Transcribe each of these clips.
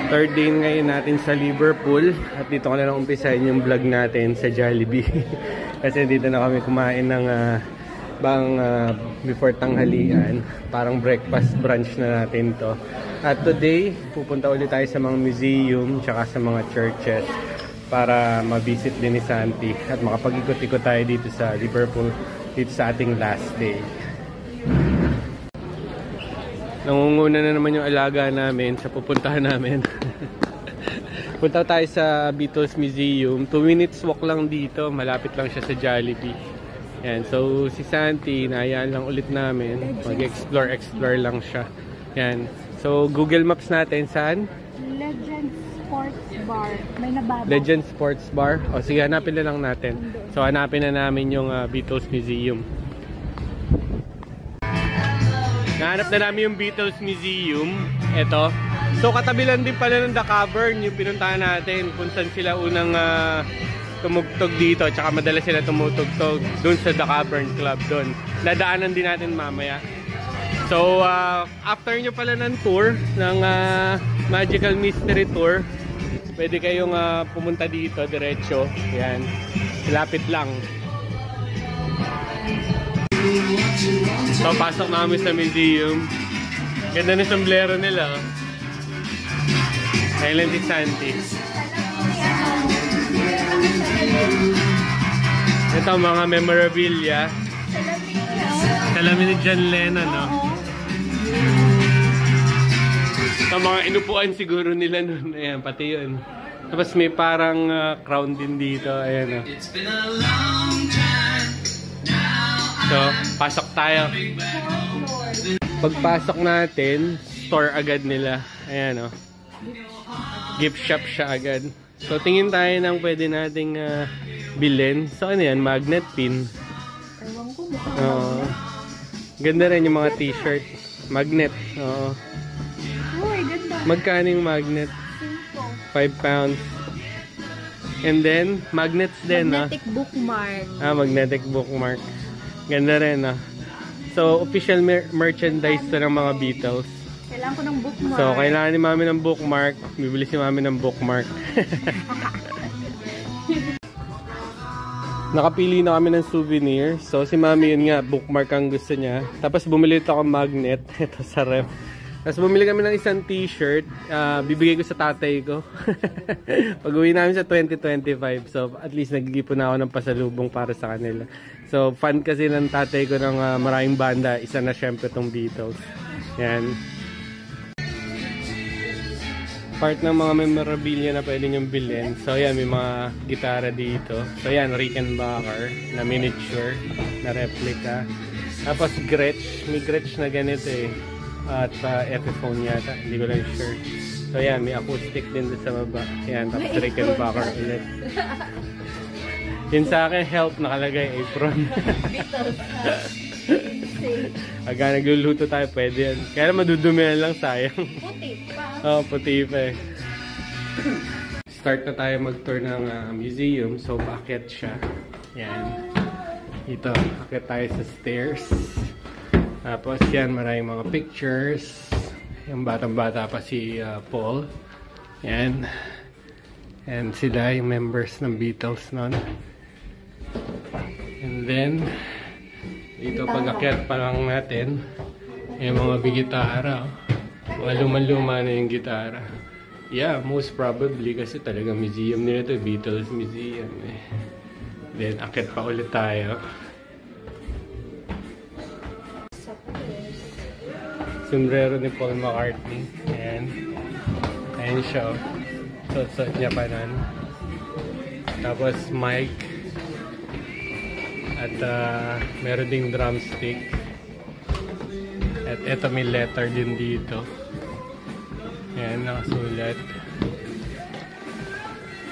Third day ngayon natin sa Liverpool. At dito ko na lang umpisahin yung vlog natin sa Jollibee. Kasi dito na kami kumain ng before tanghalian. Parang breakfast brunch na natin to. At today, pupunta ulit tayo sa mga museum tsaka sa mga churches para ma-visit din ni Santi at makapag-ikot-ikot tayo dito sa Liverpool dito sa ating last day. Nangunguna na naman yung alaga namin sa pupuntahan namin. Punta tayo sa Beatles Museum. 2 minutes walk lang dito. Malapit lang siya sa Jollibee. Yan. So, si Santi, nahayaan lang ulit namin. Mag-explore lang siya. Yan. So, Google Maps natin. Saan? Legend Sports Bar. May nababa. Legend Sports Bar. O, sige, hanapin na lang natin. So, hanapin na namin yung Beatles Museum. Nahanap na namin yung Beatles Museum. Ito. So, katabi lang din pala ng The Cavern yung pinuntahan natin. Kung saan sila unang tumugtog dito. Tsaka madalas sila tumutugtog doon sa The Cavern Club doon. Nadaanan din natin mamaya. So, after nyo pala ng tour, ng Magical Mystery Tour, pwede kayong pumunta dito, diretso. Yan. Lapit lang. So, pasok namin sa museum. Ganda na sombrero nila. Island si Santi. Ito mga memorabilia. Salamin ni John Lennon, no? Ito mga inupuan siguro nila nun. Ayan, pati yun. Tapos may parang crown din dito. Ayan, no? So, pasok tayo. Pagpasok natin, store agad nila. Ayan, o. Gift shop siya agad. So, tingin tayo ng pwede nating bilhin. So, ano yan? Magnet pin. Ganda rin yung mga t-shirt. Magnet. Oo. Magkano yung magnet? 5 pounds. And then, magnets din, no? Magnetic bookmark. Magnetic bookmark. Ganda rin, no? So, official merchandise to ng mga Beatles. Kailangan ko ng bookmark. So, kailangan ni Mami ng bookmark. Bibili si Mami ng bookmark. Nakapili na kami ng souvenir. So, si Mami yun nga, bookmark ang gusto niya. Tapos, bumili ito ako magnet. Ito sa ref. Tapos, bumili kami ng isang t-shirt. Bibigay ko sa tatay ko. Pag-uwi namin sa 2025. So, at least nagigipon na ako ng pasalubong para sa kanila. So, fan kasi ng tatay ko ng maraming banda. Isa na syempre tong Beatles. Yan. Part ng mga memorabilia na pwede nyong bilhin. So, yan. May mga gitara dito. So, yan. Rickenbacker na miniature na replica. Tapos, Gretsch. May Gretsch na ganito eh. At Epiphone yata. Hindi ko lang sure. So, yan. May acoustic din sa baba. Yan. Tapos, Rickenbacker ulit. Yun sa akin, help nakalagay, apron. Aga nagluluto tayo, pwede yan. Kaya madudumihan lang, sayang. Puti pa. Oo, puti pa eh. Start na tayo mag-tour ng museum. So, bakit siya? Yan. Dito, bakit tayo sa stairs. Tapos yan, maraming mga pictures. Yung batang-bata pa si Paul. Yan. And sila yung members ng Beatles nun. And then, dito pag-akyat pa lang natin, yung mga bigitara. Mga luman-luma na yung gitara. Yeah, most probably kasi talaga museum nila ito, Beatles Museum eh. Then, akyat pa ulit tayo. Sombrero ni Paul McCartney. Ayan. Ayan siya. Suot niya pa nun. Tapos, mic. At meron ding drumstick. At eto may letter din dito. Ayan, nakasulat.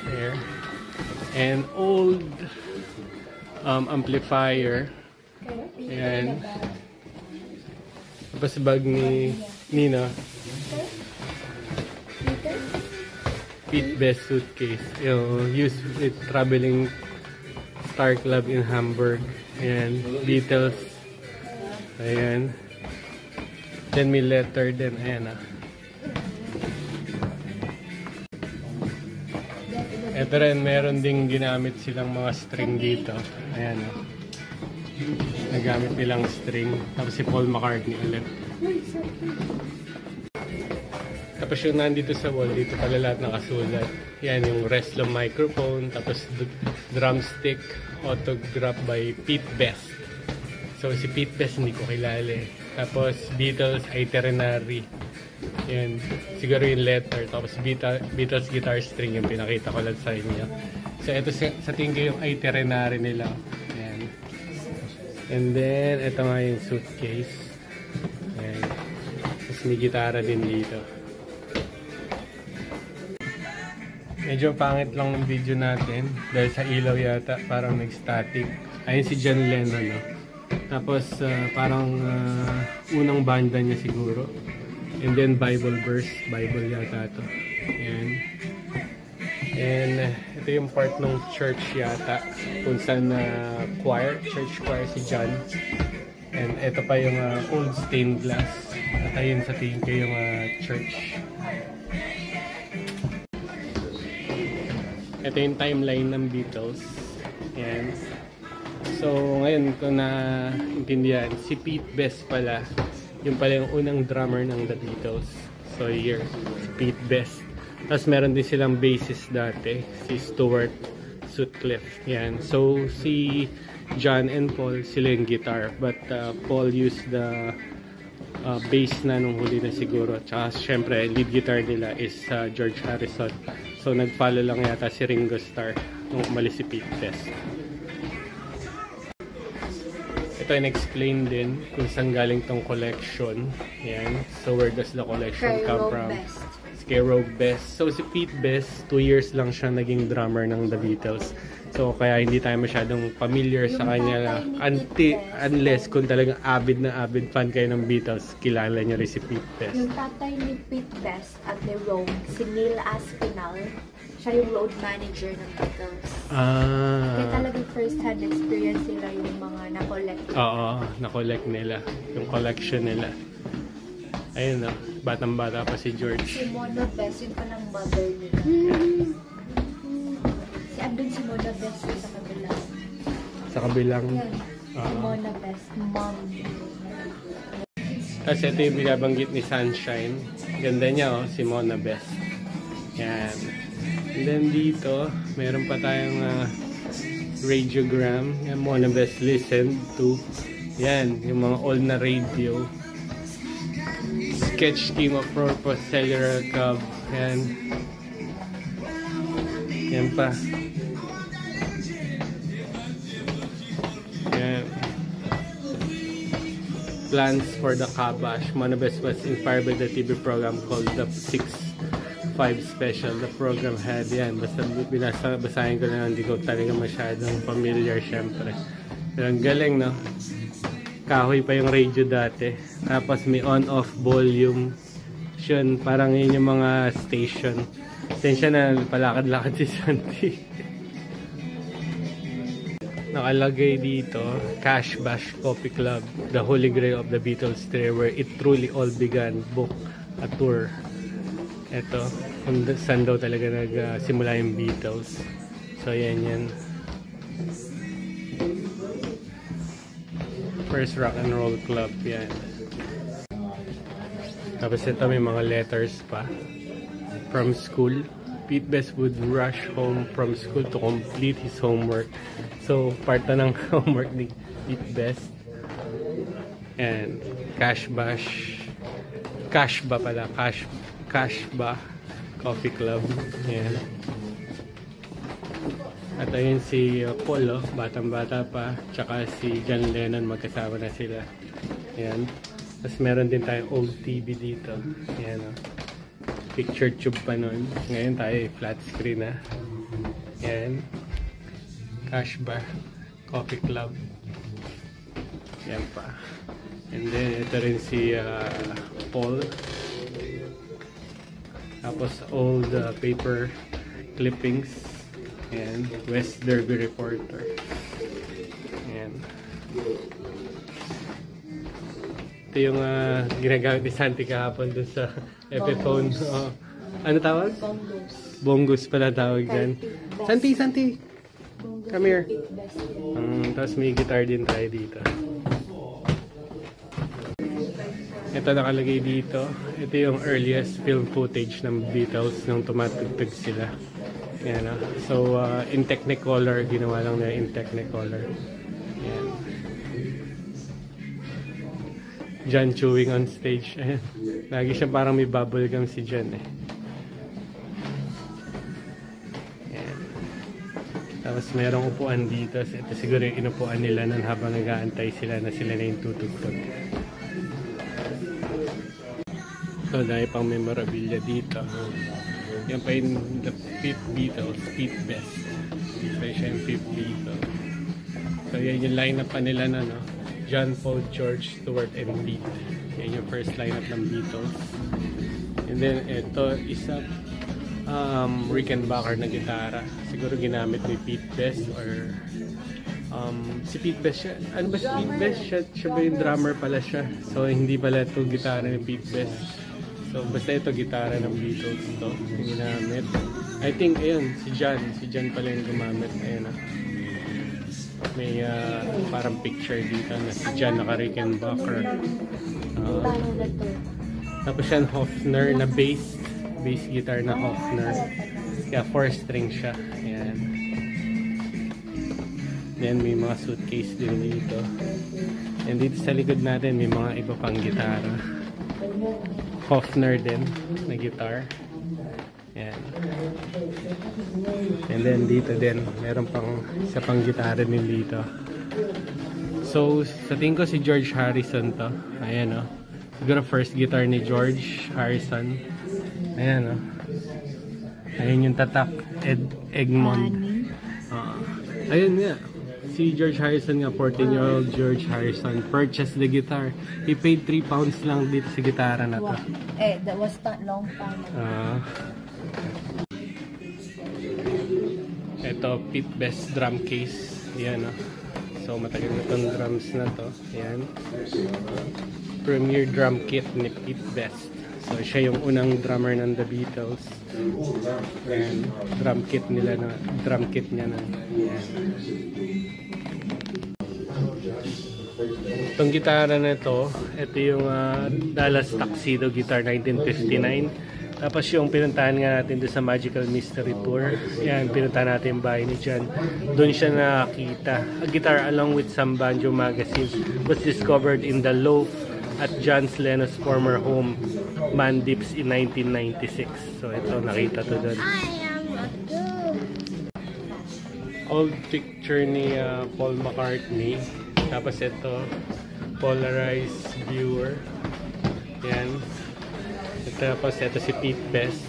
There. And old amplifier. Ayan. Tapos bag ni Nina. Pete Best suitcase. Used with traveling Star Club in Hamburg. Ayan. Beatles. Ayan. Then may letter din. Ayan ah. Ito rin, meron ding ginamit silang mga string dito. Ayan o. Nagamit nilang string. Tapos si Paul McCartney ulit. Tapos yung nandito sa wall, dito pala lahat nakasulat. Yan yung Reslo microphone. Tapos drumstick, autograph by Pete Best. So si Pete Best hindi ko kilala eh. Tapos Beatles itinerary. Yan, siguro yung letter. Tapos Beatles guitar string yung pinakita ko lang sa inyo. So ito sa tingin ko yung itinerary nila. Yan. And then ito nga yung suitcase. Yan. Tapos may gitara din dito. Medyo pangit lang ng video natin dahil sa ilaw yata parang nag-static. Ayun si John Lennon, no? Tapos parang unang banda niya siguro. And then Bible verse, Bible yata ito. Ayan. And ito yung part ng church yata kung saan choir, church choir si John. And ito pa yung old stained glass. At ayun sa tingin ko yung church. Ito yung timeline ng Beatles. Ayan. So ngayon kung naintindihan, si Pete Best pala yung pala yung unang drummer ng The Beatles. So here, si Pete Best. Tapos meron din silang bassist dati, si Stuart Sutcliffe. Yan. So si John and Paul, sila yung guitar. But Paul used the bass na nung huli na siguro. Tsaka syempre, lead guitar nila is George Harrison. So nag-follow lang yata si Ringo Starr nung umalis si Pete Best. Ito in-explain din kung saan galing tong collection. Yan. So where does the collection come from? Scarecrow Best. So si Pete Best, 2 years lang siya naging drummer ng The Beatles. So kaya hindi tayo masyadong familiar sa kanya unless kung talagang avid fan kayo ng Beatles, kilala niyo rin si Pete Best. Yung tatay ni Pete Best at ni Rogue, si Neil Aspinall, siya yung road manager ng Beatles. Kaya talagang first-hand experience nila yung mga na-collect. Oo, na-collect nila. Yung collection nila. Ayun o, batang-bata pa si George. Si Mona Best, yun pa ng mother nila. Si andun si Mona Best sa kabilang. Sa kabilang? Yan. Si Mona Best, mom. Tapos ito yung binabanggit ni Sunshine. Ganda niya oh, si Mona Best. Yan. And then dito, meron pa tayong radiogram. Yan, Mona Best listened to. Yan, yung mga old na radio. Sketch scheme of purpose, cellular cub. Yan. Yan pa. Yan. Plans for the Kabash. Mona Best was inspired by the TV program called The 6-5 Special. The program had, yan, basta basahin ko na, hindi ko talaga masyadong familiar syempre. Pero ang galing, no? Kahoy pa yung radio dati. Tapos may on-off volume. Yun, parang yun yung mga station. Sensya na palakad-lakad si Santi. Nakalagay dito, Cash Bash Coffee Club, the holy grail of the Beatles today, where it truly all began. Book a tour. Ito, kung saan daw talaga nagsimula yung Beatles. So yan. First rock and roll club, yan. Tapos ito may mga letters pa. From school, Pete Best would rush home from school to complete his homework. So, part na ng homework ni Pete Best. And Cash Ba Coffee Club. Yan. At ayun si Paul, batang-bata pa. Tsaka si John Lennon, magkasama na sila. Yan. Tapos meron din tayong old TV dito. Yan o. Picture tube pa nun. Ngayon tayo flat screen na. Yan. Cash Bar Coffee Club. Yan pa. And then ito rin si Paul. Tapos old paper clippings. Yan. West Derby Reporter. Yan. Ito yung ginagamit ni Santi kahapon dun sa Epiphone. Ano tawag? Bongos. Bongus pala tawag dyan. Santi, Santi! Come here. Tapos may guitar din tayo dito. Ito nakalagay dito. Ito yung earliest film footage ng Beatles nung tumatugtog sila. Yan, so, in Technicolor. Ginawa lang nila in Technicolor. Yan. John chewing on stage. Ayan. Lagi siya parang may bubblegum si John eh. Yan. Tapos merong upuan dito. Ito siguro yung inupuan nila nun habang nag-aantay sila na sila na yung tutugtog. So, dahil pang memorabilia dito. Yan pa yung the 5th Beatles, Pete Best. Dito siya yung 5th Beatles. So, yan yung lineup pa nila na, no? John, Paul, George, Stuart, and Pete. Yan yung first lineup ng Beatles. And then, ito, isa Rickenbacker na gitara. Siguro ginamit ni Pete Best or si Pete Best siya. Ano ba si Pete Best? Siya ba yung drummer pala siya? So, hindi pala ito gitara ni Pete Best. So, basta ito gitara ng Beatles to. Yung ginamit. I think, ayun, si John pala yung gumamit. Ayun, may parang picture dito na si John naka-Rickenbacker. Tapos yan, Hofner na bass guitar na Hofner. Kaya 4-string siya. Ayan. Then may mga suitcase din dito. And dito sa likod natin may mga iba pang gitara. Hofner din na guitar. Ayan. And then dito din meron pang isa pang gitara din dito. So sa tingin ko si George Harrison to. Ayan, siguro first guitar ni George Harrison. Ayan, ayun yung tatak. Egmont. Ayun nga. Si George Harrison nga, 14-year-old George Harrison purchased the guitar. He paid 3 pounds lang dito sa gitara na to. That was not long time ago. Ito, Pete Best drum case. Yan, So, matagal na itong drums na to. Yan. Premier drum kit ni Pete Best. So, siya yung unang drummer ng The Beatles. And drum kit niya na. Yan. Itong gitara na ito yung Dallas Tuxedo Guitar 1959. Tapos yung pinuntahan nga natin doon sa Magical Mystery Tour. Yan, pinuntahan natin yung bahay ni John. Doon siya nakakita. A guitar along with some banjo magazines was discovered in the loft at John Lennon's former home, Mandips, in 1996. So ito, nakita to doon. Old picture ni Paul McCartney. Tapos ito, polarized viewer. Yan. Tapos ito si Pete Best.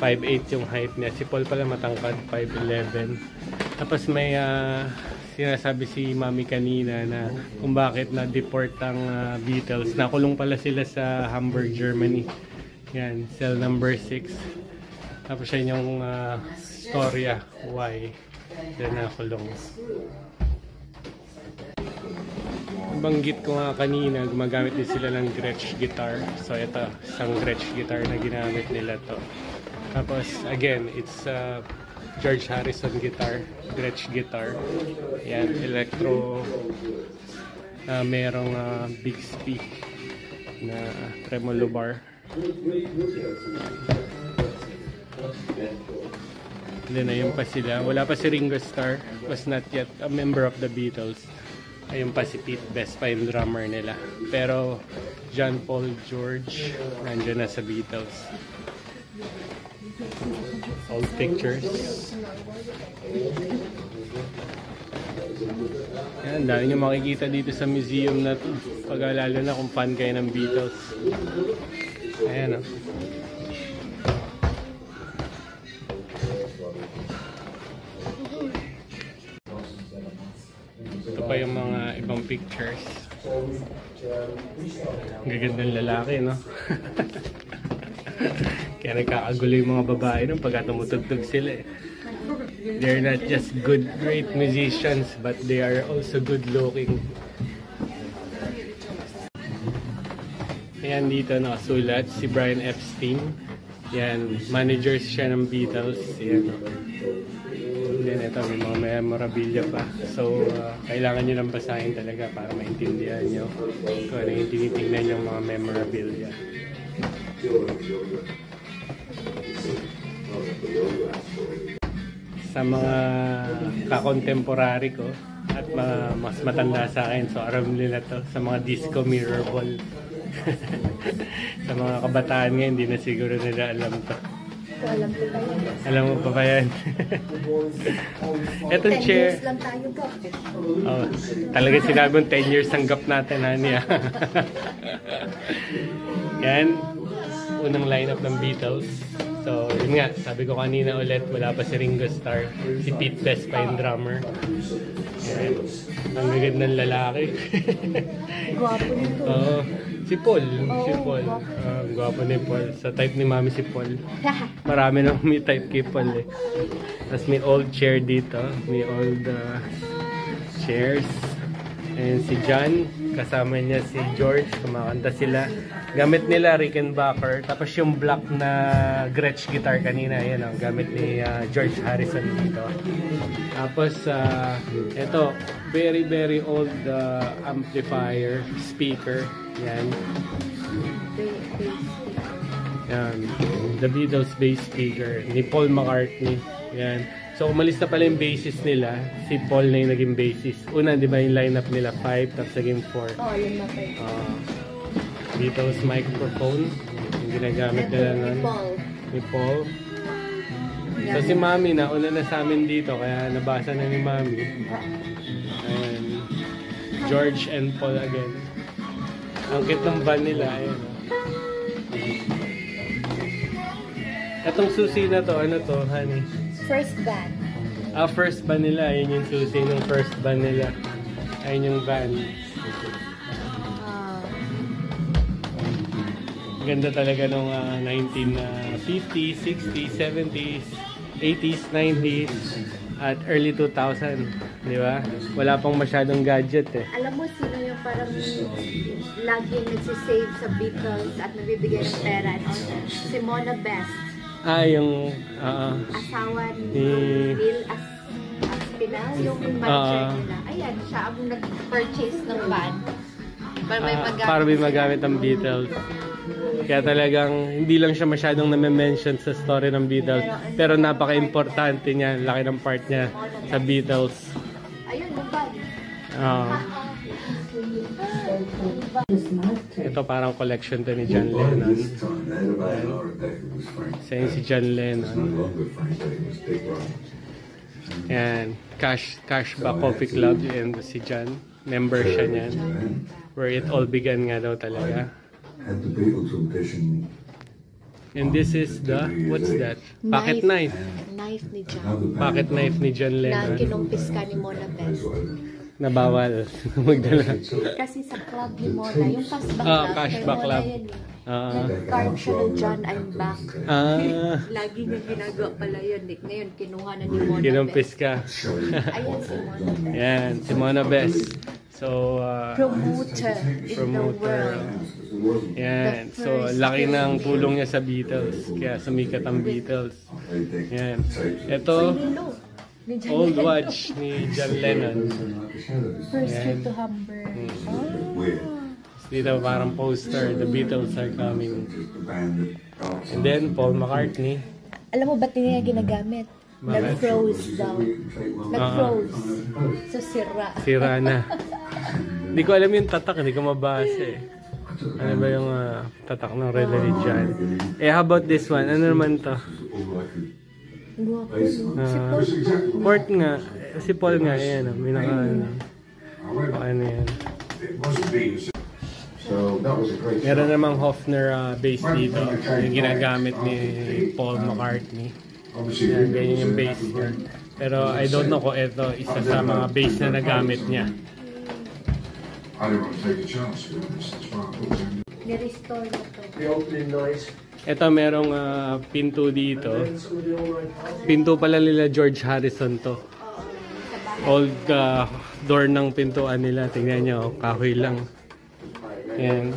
5'8" yung height niya. Si Paul pala matangkad, 5'11". Tapos may sinasabi si Mami kanina na kung bakit na-deport ang Beatles. Nakulong pala sila sa Hamburg, Germany. Yan, cell number 6. Tapos yan yung storya why sila nakulong. Banggit ko nga kanina, gumagamit din sila ng Gretsch guitar. So ito, isang Gretsch guitar na ginamit nila to. Tapos again, it's George Harrison guitar, Gretsch guitar. Yan, electro. Merong Bixby na tremolo bar. Then ayun pa sila. Wala pa si Ringo Starr. Was not yet a member of the Beatles. Ayun pa si Pete Best pa yung drummer nila. Pero John, Paul, George nandiyan na sa Beatles. Old pictures. Yan, dami nyo makikita dito sa museum na to. Pag-alala na kung fan kayo ng Beatles. Ayan, Ito pa yung mga ibang pictures. Ang gagandang lalaki, no? Kaya nagkakagulo yung mga babae nung pagka tumutugtog sila eh. They're not just great musicians, but they are also good looking. Ayan dito nakasulat si Brian Epstein. Yan, managers siya ng Beatles. Yan. Then ito, may mga memorabilia pa. So, kailangan nyo lang basahin talaga para maintindihan nyo kung ano yung tinitingnan yung mga memorabilia. Sa mga kakontemporary ko at mga mas matanda sa akin, so aram nila to, sa mga disco mirror ball. Sa mga kabataan ngayon, hindi na siguro nila alam to. So, alam ko pa yun. Alam mo pa ba yan? Etong 10 chair. years lang tayo, Gap. Oh, talaga sinabi mong 10 years ang gap natin, honey. Yan. Unang lineup ng Beatles. So, yun nga, sabi ko kanina ulit, wala pa si Ringo Starr. Si Pete Best pa yung drummer. Yan. Ang gagandang lalaki. Gwapo nito. Oo. Si Paul. Si Oo, Paul. gwapo. Gwapo ni Paul. Sa type ni Mami si Paul. Marami nang may type kay Paul eh. Tapos may old chair dito. May old chairs. And si John, kasama niya si George, kumakanta sila. Gamit nila Rickenbacker. Tapos yung black na Gretsch guitar kanina, yan ang gamit ni George Harrison dito. Tapos, ito, very very old amplifier, speaker. Yan. Yan. The Beatles bass speaker ni Paul McCartney. Yan. So, umalis na pala yung bassist nila. Si Paul na yung naging bassist. Una, di ba yung lineup nila 5, tapos naging 4. Oo, yun na kayo. Beatles microphone. Yung ginagamit nila nun. Ni Paul. So, si Mami na, una na sa amin dito, kaya nabasa na ni Mami. And George and Paul again. Ang cute ng van nila. Ayan. Itong susi na to, ano to, honey? First band. First van nila. Ayun yung susi ng first van nila. Ayun yung van. Ganda talaga nung 1950s, 60s, 70s, 80s, 90s, at early 2000. Di ba? Wala pang masyadong gadget eh. Alam mo sino yung parang laging nagsisave sa Beatles at nabibigay ng pera? Si Mona Best. Yung asawa ni Neil Aspinall, yung manager nila. Ayan, siya ang nag-purchase ng van. Para may magamit ang Beatles. Kaya talagang hindi lang siya masyadong na-mention sa story ng Beatles. Pero napaka-importante niya, laki ng part niya sa Beatles. Ayun, yung van. Ito parang collection to ni John Lennon. Sa si John Lennon. Yan. Cashback Coffee Club and si John. Member siya niyan. Where it all began nga daw talaga. And this is the, what's that? Pocket knife. Knife ni John. Pocket knife ni John Lennon. Na kinumpis ka ni Mona Best. Na bawal magdala. Kasi sa club ni Mona, yung cashback club. Nag-card siya ng John, I'm back. Lagi niya ginagawa pala yun. Ngayon, kinuha na ni Mona Kinumpis Best. ka. Ayan si Mona Best. Yan, si Mona Best. So, promoter in the world. Yan. So, laki ng tulong niya sa Beatles. Kaya sumikat ang Beatles. Yan. Ito, old watch ni John Lennon. First trip to Hamburg. Dito parang poster, the Beatles are coming. And then, Paul McCartney. Alam mo ba't niya ginagamit? Nag-froze daw. Nag-froze. So, sira. Sira na. Hindi ko alam yung tatak, hindi ko mabasa eh. Ano ba yung tatak ng Red Religion? How about this one? Ano naman to? Port nga. Si Paul nga, yan. May naka, ano yan. Meron namang Hofner bass dito. Yung ginagamit ni Paul McCartney. Yan, ganyan yung bass niya. Pero I don't know kung ito isa sa mga bass na nagamit niya. Ni-restore na to. Ito merong pinto dito. Pinto pala nila George Harrison to. Old door ng pintuan nila. Tingnan nyo, kahoy lang. Yan.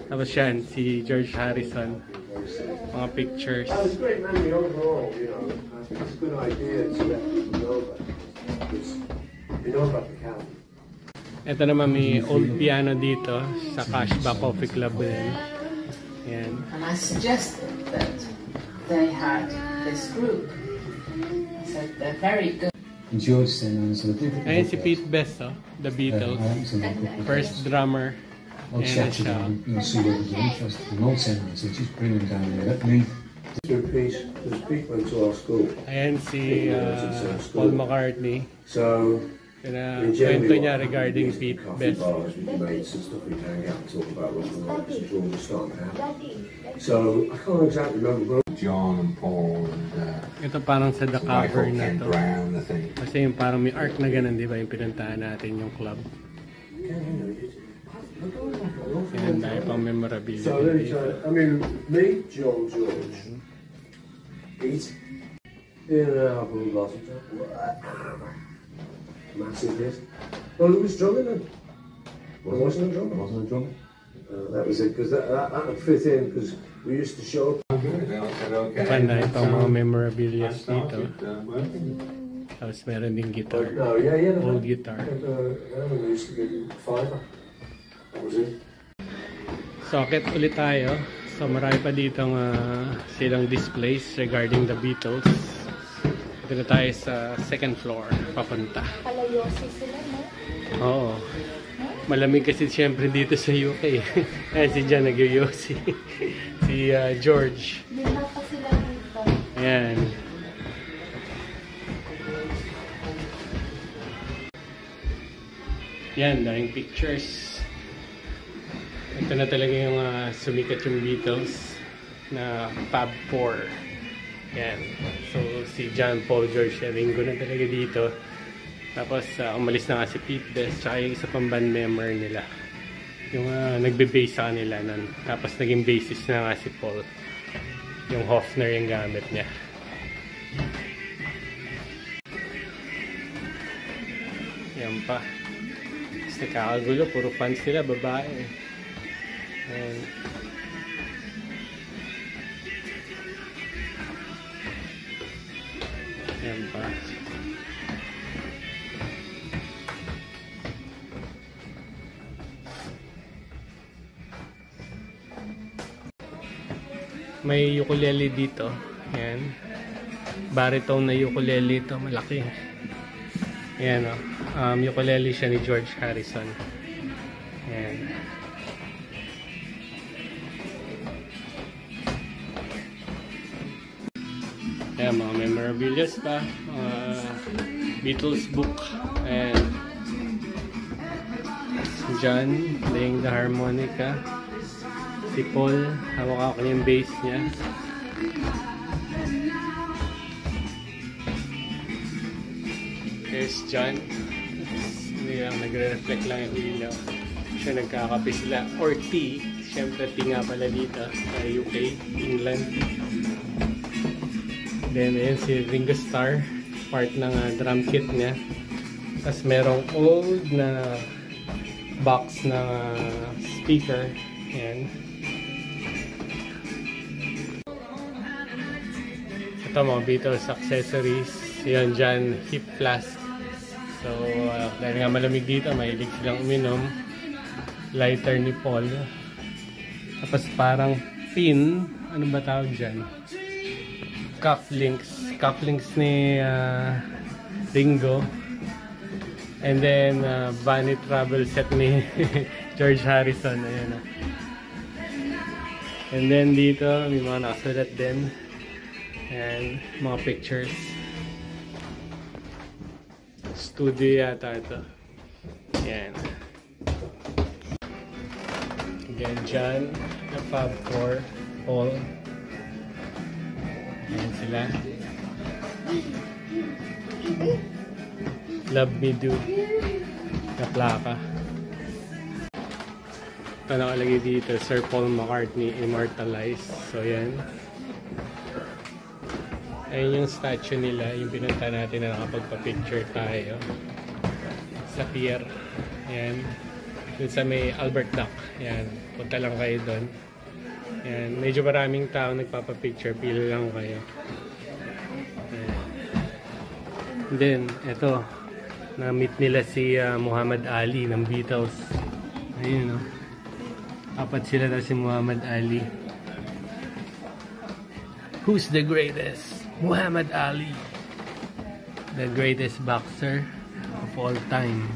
Tapos yan, si George Harrison. Mga pictures. It's a great memory overall, you know. I think it's a good idea to let people know that. Because you know about the county. Ito naman may old piano dito sa Cashback Coffee Club din. Yan. And I suggested that they had this group. I said they're very good. Ayun si Pete Best, oh, The Beatles. First drummer. Ayan na siya. Ayan si Paul McCartney. So, kwento niya regarding Pete Best. So, I can't exactly remember. John and Paul and Ito parang sa the cover Michael na came to. Brown, I think. Kasi yung parang may arc na ganun, di ba? Yung pinuntahan natin yung club. Yan, dahil pang memorabilia. So, then I mean, me, John George, Pete, in an album last massive hit. Well, who was drumming then? Wasn't a drummer? Wasn't a drummer? That was it, because that would fit in, because we used to show up. Panay pang mga memorabilia dito. Started working. Tapos meron din guitar. No, yeah, Old guitar. We used to get fiver. That was it. Socket ulit tayo. So marami pa ditong silang displays regarding the Beatles. Dito na tayo sa second floor papunta. Palayosi sila, no? Oo. Malamig kasi siyempre dito sa UK. Ayan si Jan nag-yosi. Si George. Lima pa sila dito. Ayan. Yan, daming pictures. Ito na talaga yung sumikat yung Beatles na Fab 4. Yan. So, si John, Paul, George, Ringo na talaga dito. Tapos, umalis na nga si Pete Best, tsaka yung isa pang band member nila. Yung nagbe-bass sa kanila nun. Tapos, naging bassist na nga si Paul. Yung Hofner yung gamit niya. Yan pa. Tapos, nakakagulo. Puro fans sila, babae. Ayan. Yan pa. May ukulele dito. Ayan. Baritone na ukulele ito. Malaki. Ayan o. Ukulele siya ni George Harrison. Ayan. Ayan, mga memorabilias pa. Beatles book. Ayan. John playing the harmonica. Si Paul, hawak ako yung bass niya. Here's John. Hindi lang, nagre-reflect lang yung ilaw. Siya nagkakape sila. Or tea. Siyempre, tea nga pala dito sa UK, England. Then, ayan si Ringo Starr. Part ng drum kit niya. Tapos merong old na box na speaker. Ayan. Ito mga Beatles accessories. Yan dyan, hip flask. So, dahil nga malamig dito, mahilig silang uminom. Lighter ni Paul. Tapos parang pin. Ano ba tawag dyan? Cufflinks. Cufflinks ni Ringo. And then, Bunny travel set ni George Harrison. Ayan. And then dito, may mga nakasulat din. And mga pictures. Studio yata ito. Ayan. Again, John, the Fab 4, Paul. Ayan sila. Love Me Do. Na plaka. Ito nakalagay dito, Sir Paul McCartney Immortalized. So yan. Ayun yung statue nila, yung pinunta natin na nakapagpa-picture tayo sa pier. Ayan. Dun sa may Albert Dock. Yan, punta lang kayo doon. Yan, medyo maraming tao nagpapapicture, pila lang kayo. Yan. Then, eto, na-meet nila si Muhammad Ali ng Beatles. Ayun, no? Apat sila na si Muhammad Ali. Who's the greatest? Muhammad Ali. The greatest boxer of all time.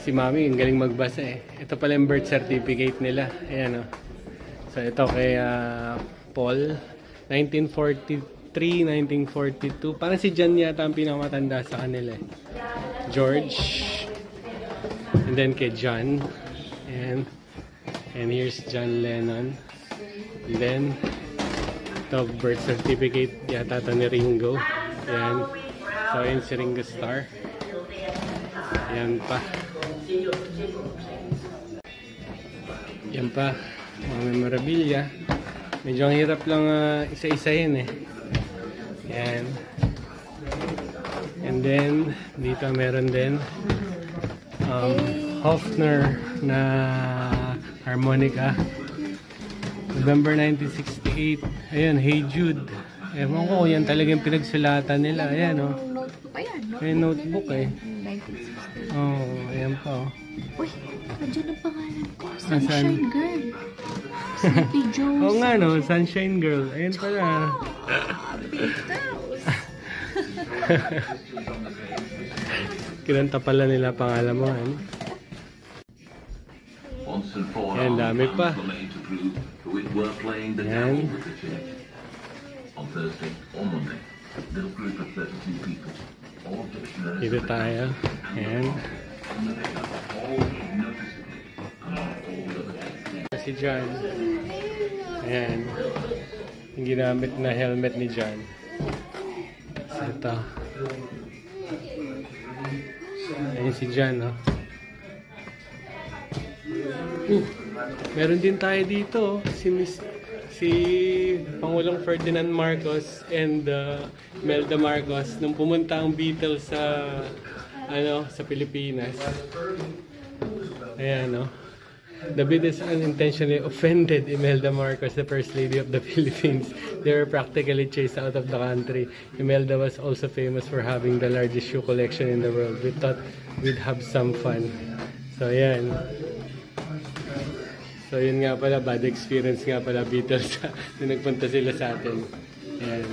Si Mami, ang galing magbasa eh. Ito pala yung birth certificate nila. Ayan, oh. So, ito kay Paul. 1943, 1942. Parang si John yata ang pinakamatanda sa kanila eh. George. And then kay John. And here's John Lennon. And then, ito birth certificate yata ito ni Ringo. Ayan. So, yun si Ringo Starr. Ayan pa. Yan pa, mga memorabilia. Medyo ang hirap lang isa-isahin eh. Yan. And then, dito meron din Hofner na harmonica. November 1968. Ayan, Hey Jude. Ewan ko, yan talagang pinagsulatan nila. Ayan, oh. Notebook, ayan. May notebook eh. 1960. Oh, ayan pa, oh. Uy, nandiyan ang pangalan ko. Sunshine Girl. Sleepy Joe. Oo nga, no? Sunshine Girl. Ayan pala. Beatles. Kinanta pala nila pangalan mo, ano? Ayan, dami pa. Ayan. Dito tayo. Ayan. Si John. Ayan. Yung ginamit na helmet ni John. So, ito. Ayan si John, no? Meron din tayo dito, si Pangulong Ferdinand Marcos and Imelda Marcos nung pumunta ang Beatles sa Pilipinas. Ayan, no? The Beatles unintentionally offended Imelda Marcos, the First Lady of the Philippines. They were practically chased out of the country. Imelda was also famous for having the largest shoe collection in the world. We thought we'd have some fun. So, ayan. So, yun nga pala, bad experience nga pala Beatles nung nagpunta sila sa atin. Ayan.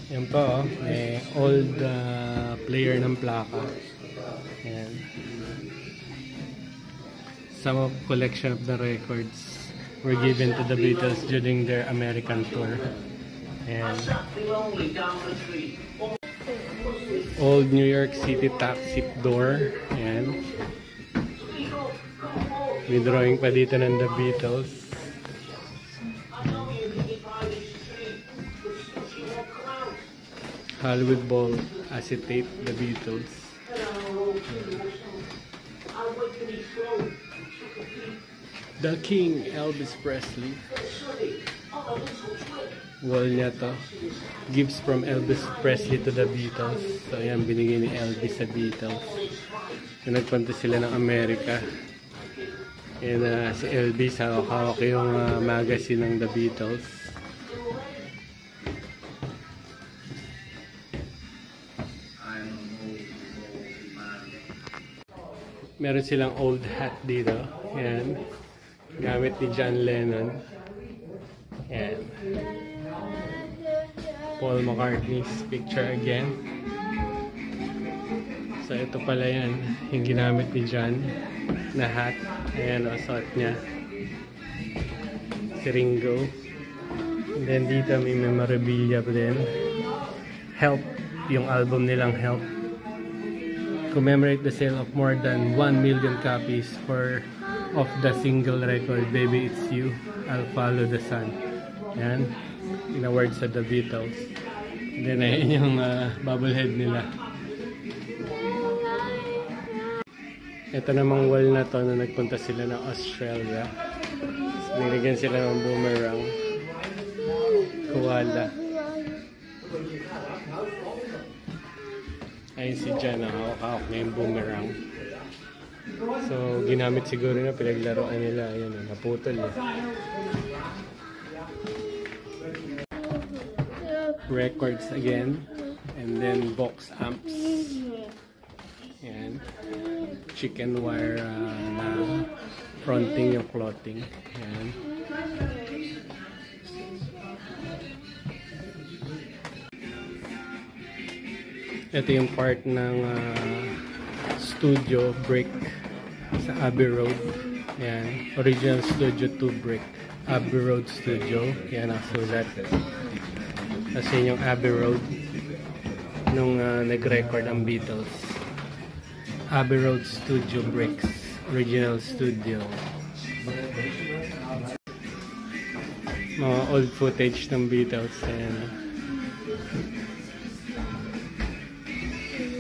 Yan pa, oh. May old player ng plaka. Ayan. Some of collection of the records were given to the Beatles during their American tour. And old New York City taxi door. Ayan. May drawing pa dito ng the Beatles. Hollywood Bowl acetate, the Beatles. The King, Elvis Presley. Wall niya to. Gifts from Elvis Presley to the Beatles. So ayan, binigay ni Elvis sa Beatles. So nagpunta sila ng Amerika. And si Elvis, hawak yung magazine ng the Beatles. Meron silang old hat dito. Ayan. Gamit ni John Lennon. Ayan. Paul McCartney's picture again. So ito pala yan. Yung ginamit ni John na hat. Ayan o, suot niya. Si Ringo. And then dito may memorabilia pa din. Help. Yung album nilang Help. Commemorate the sale of more than 1 million copies of the single record Baby It's You, I'll Follow the Sun. Yan, in the words of the Beatles. And then ayan yung bobblehead nila. Ito namang wall na to na nagpunta sila ng Australia. Nilagyan sila ng boomerang. Koala. Ayun si Jan, hawak na yung boomerang. So, ginamit siguro na pinaglaruan nila. Ayun, naputol eh. Records again. And then box amps. Ayan. Chicken wire na fronting yung clothing. Ayan. Ito yung part ng studio brick sa Abbey Road. Ayan. Original Studio 2 brick. Abbey Road Studio. Ayan ang sulat. Kasi yung Abbey Road nung nag-record ang Beatles. Abbey Road Studio Bricks. Original Studio. Mga old footage ng Beatles. Ayan.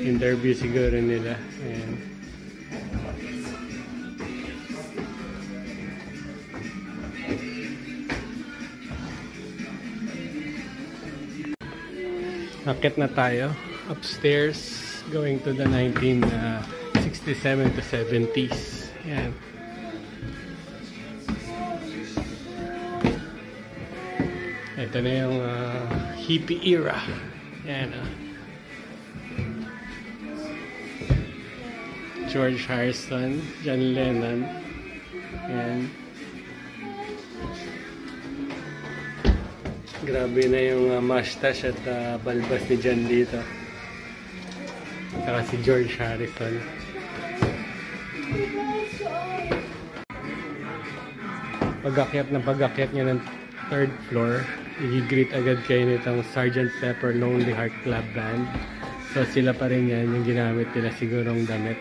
Interview siguro nila. Ayan. Akit na tayo upstairs going to the 1967 to 70s. Yan. Ito na yung hippie era. Yan. George Harrison, John Lennon. Yan. Grabe na yung mustache at balbas ni John dito. Saka si George Harrison. Pag-akyat niya ng 3rd floor, i-greet agad kayo nitong Sgt. Pepper Lonely Heart Club Band. So sila pa rin yan, yung ginamit nila sigurong damit.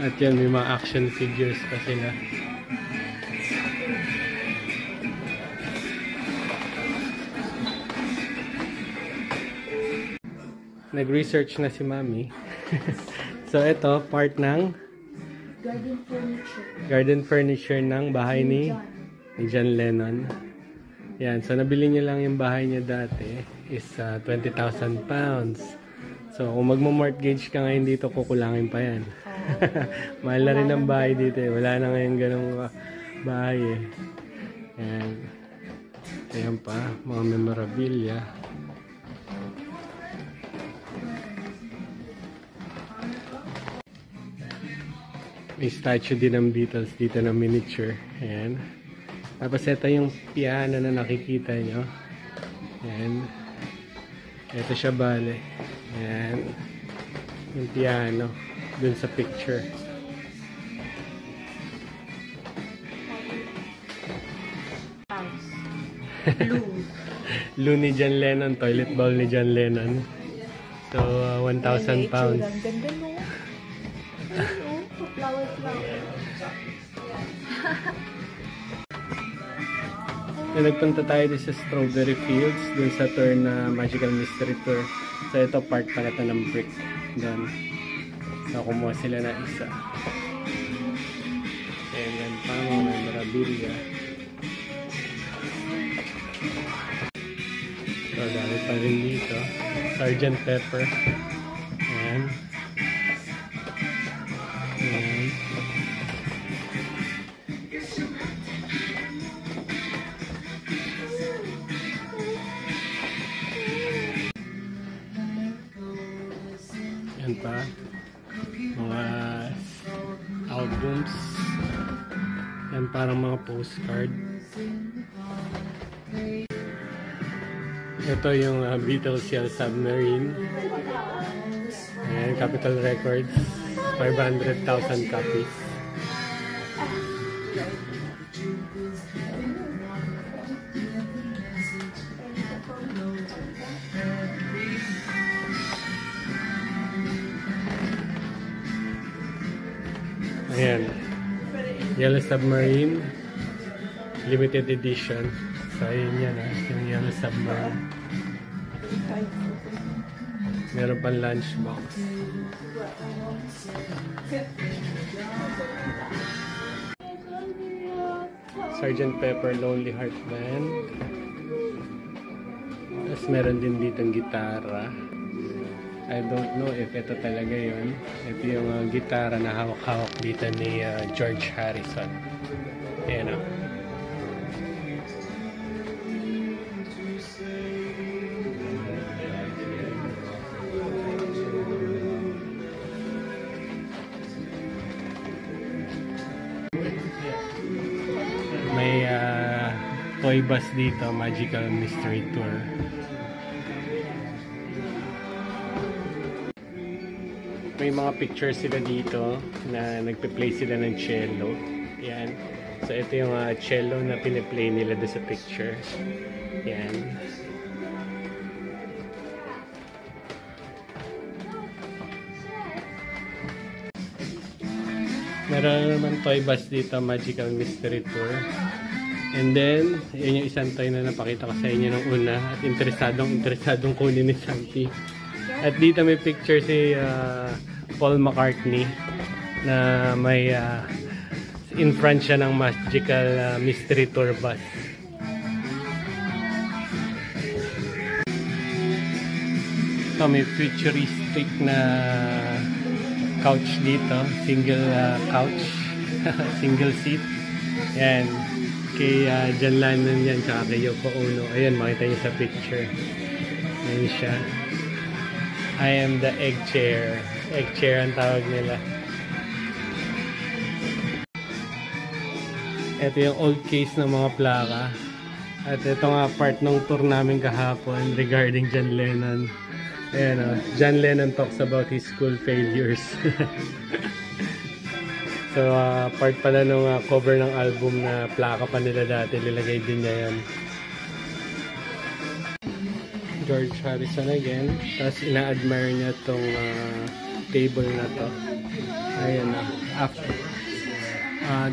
At yan, may mga action figures pa sila. Nag-research na si Mami. So ito, part ng garden furniture ng bahay ni John Lennon. Yan, so nabili niya lang yung bahay niya dati is 20,000 pounds. So kung magmo-mortgage ka ngayon dito, kukulangin pa yan. Mahal na rin ang bahay dito eh. Wala na ngayon ganong bahay eh. Yan. Ayan pa, mga memorabilia. May statue din ng Beatles dito na miniature. Ayan. Tapos ito yung piano na nakikita nyo. Ayan. Ito siya bale. Ayan. Yung piano. Dun sa picture. Lou ni John Lennon. Toilet bowl ni John Lennon. So, 1,000 pounds. Nagpunta tayo din sa Strawberry Fields dun sa tour na Magical Mystery Tour. So ito part pala ito ng brick doon. Nakumuha sila na isa. And yan pa mga memorabilia. So dami pa rin dito. Sgt. Pepper. Ayan. Ayan. Yan pa. Mga albums. Yan parang mga postcard. Ito yung Beatles Yellow Submarine. Ayan, Capitol Records. 500,000 copies. Ayan. Yellow Submarine. Limited edition. So, ayun yan yung Yellow Submarine. Meron pang lunchbox. Sgt. Pepper Lonely Heart Band. Tapos meron din ditong gitara. I don't know if ito talaga yun. Ito yung gitara na hawak-hawak dito ni George Harrison. Ayan o. May toy bus dito, Magical Mystery Tour. May mga pictures sila dito na nagpe-play sila ng cello. Yan. So ito yung cello na piniplay nila doon sa picture. Yan. Meron naman toy bus dito, Magical Mystery Tour. And then, yun yung isang toy na napakita ko sa inyo nung una. At interesadong kunin ni Santi. At dito may picture si Paul McCartney na may in front siya ng Magical Mystery Tour bus. Ito may futuristic na couch dito, single couch, single seat. Yan, kay John Lennon yan, tsaka kay Yoko Ono. Ayan, makita niyo sa picture. Ayan siya. I am the egg chair. Egg chair ang tawag nila. Ito yung old case ng mga plaka. At ito nga part ng tour namin kahapon regarding John Lennon. Ayan o, John Lennon talks about his school failures. So, part pala nung cover ng album na plaka pa nila dati, nilagay din niya yan. George Harrison again. Tapos ina-admire niya itong table na to. Ayan na.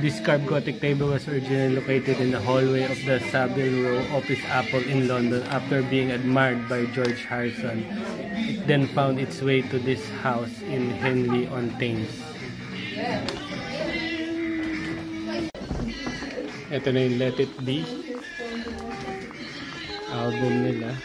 This carved Gothic table was originally located in the hallway of the Savile Row office Apple in London after being admired by George Harrison. It then found its way to this house in Henley-on-Thames. Ito na yung Let It Be album nila.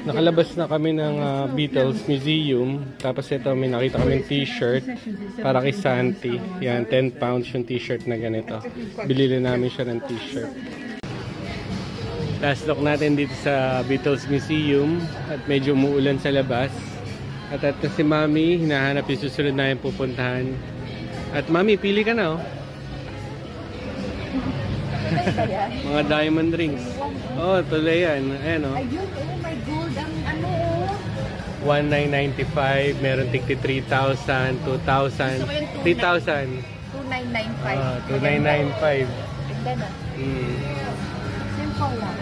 Nakalabas na kami ng Beatles Museum. Tapos ito, may nakita kami t-shirt para kay Santi. Yan, 10 pounds yung t-shirt na ganito. Bilili namin siya ng t-shirt. Last look natin dito sa Beatles Museum. At medyo umuulan sa labas. At ito si Mami, hinahanap yung susunod na yung pupuntahan. At Mami, pili ka na oh. Mga diamond rings. Oh, tuloy yan. Ayan oh. Ayun, oh my God, ang ano oh. 1,995, meron tigti 3,000, 2,000, 3,000. 2,995. 2,995. Ganda na. Simple lang.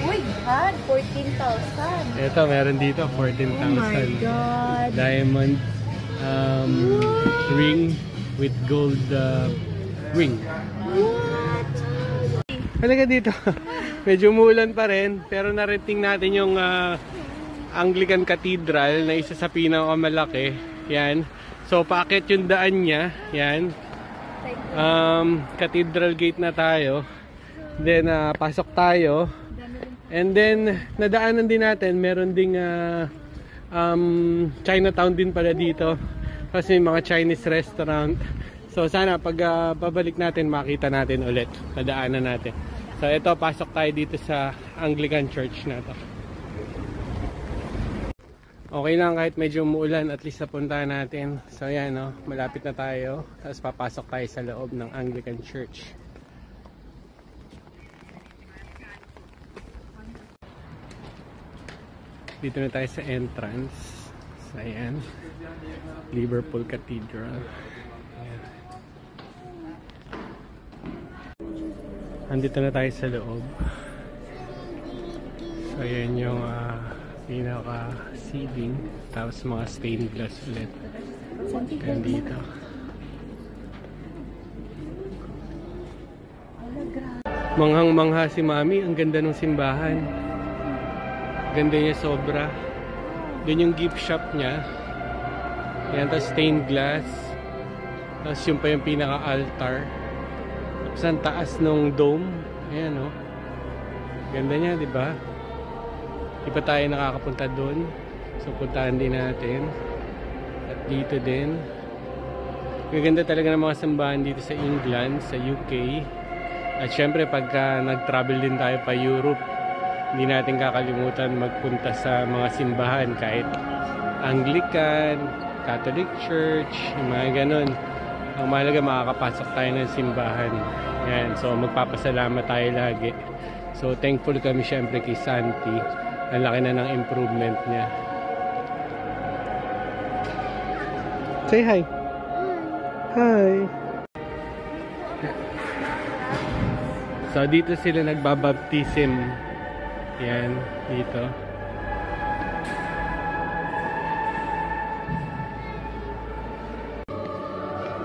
Uy, han, 14,000. Ito, meron dito, 14,000. Oh my God. Diamond ring with gold ring. What? Halika dito. Medyo umulan pa rin, pero narating natin yung Anglican Cathedral na isa sa pinakamalaki. Yan. So, paakit yung daan niya. Yan. Cathedral Gate na tayo. Then, pasok tayo. And then, nadaanan din natin, meron ding Chinatown din pala dito. Kasi may mga Chinese restaurant. So, sana pag babalik natin, makita natin ulit. Nadaanan natin. So, ito, pasok tayo dito sa Anglican Church na to. Okay lang kahit medyo umuulan, at least napuntahan natin. So, yan, no? Malapit na tayo. Tapos, papasok tayo sa loob ng Anglican Church. Dito na tayo sa entrance. So, ayan. Liverpool Cathedral. Ayan. Andito na tayo sa loob. So, ayan yung pinaka-seating. Tapos mga stained glass ulit. Ayan dito. Manghang-mangha si Mami. Ang ganda ng simbahan. Ganda niya sobra. Doon yung gift shop niya. Yan, tapos stained glass. Tapos yung pa yung pinaka-altar. Tapos ang taas ng dome. Ayan, oh. Ganda niya, di ba? Di pa tayo nakakapunta doon. So, puntahan din natin. At dito din. Gaganda talaga ng mga sambahan dito sa England, sa UK. At syempre, pagka nag-travel din tayo pa Europe, hindi natin kakalimutan magpunta sa mga simbahan. Kahit Anglican, Catholic Church, yung mga ganun. Ang mahalaga, makakapasok tayo ng simbahan. Yan. So, magpapasalamat tayo lagi. So, thankful kami syempre kay Santi. Ang laki na ng improvement niya. Say hi. Hi. So, dito sila nagbabaptism. Yan, dito.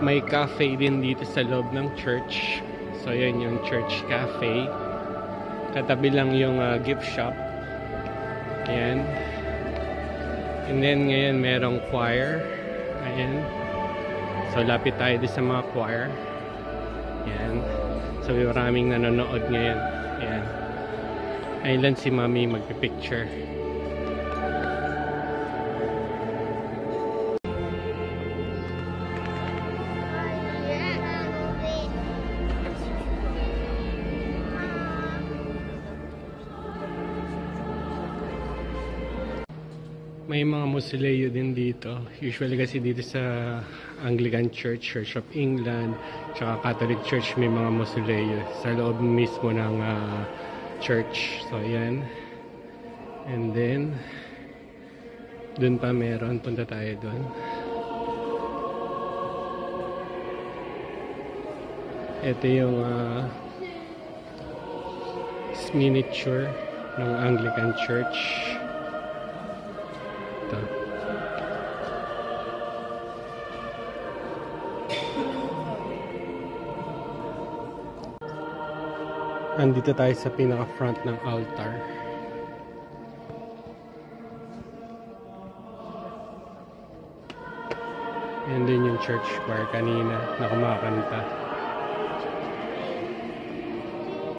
May cafe din dito sa loob ng church. So, yan yung church cafe. Katabi lang yung gift shop. Ayan. And then, ngayon merong choir. Ayan. So, lapit tayo din sa mga choir. Ayan. So, maraming nanonood ngayon. Ayan. Ayun lang si Mami magpipicture. May mga mausoleo din dito. Usually kasi dito sa Anglican Church, Church of England, tsaka Catholic Church may mga mausoleo sa loob mismo ng church. So, ayan. And then, dun pa meron. Punta tayo dun. Ito yung miniature ng Anglican Church. Ito. Andito tayo sa pinaka-front ng altar. Yan din yung church choir kanina na kumakanta.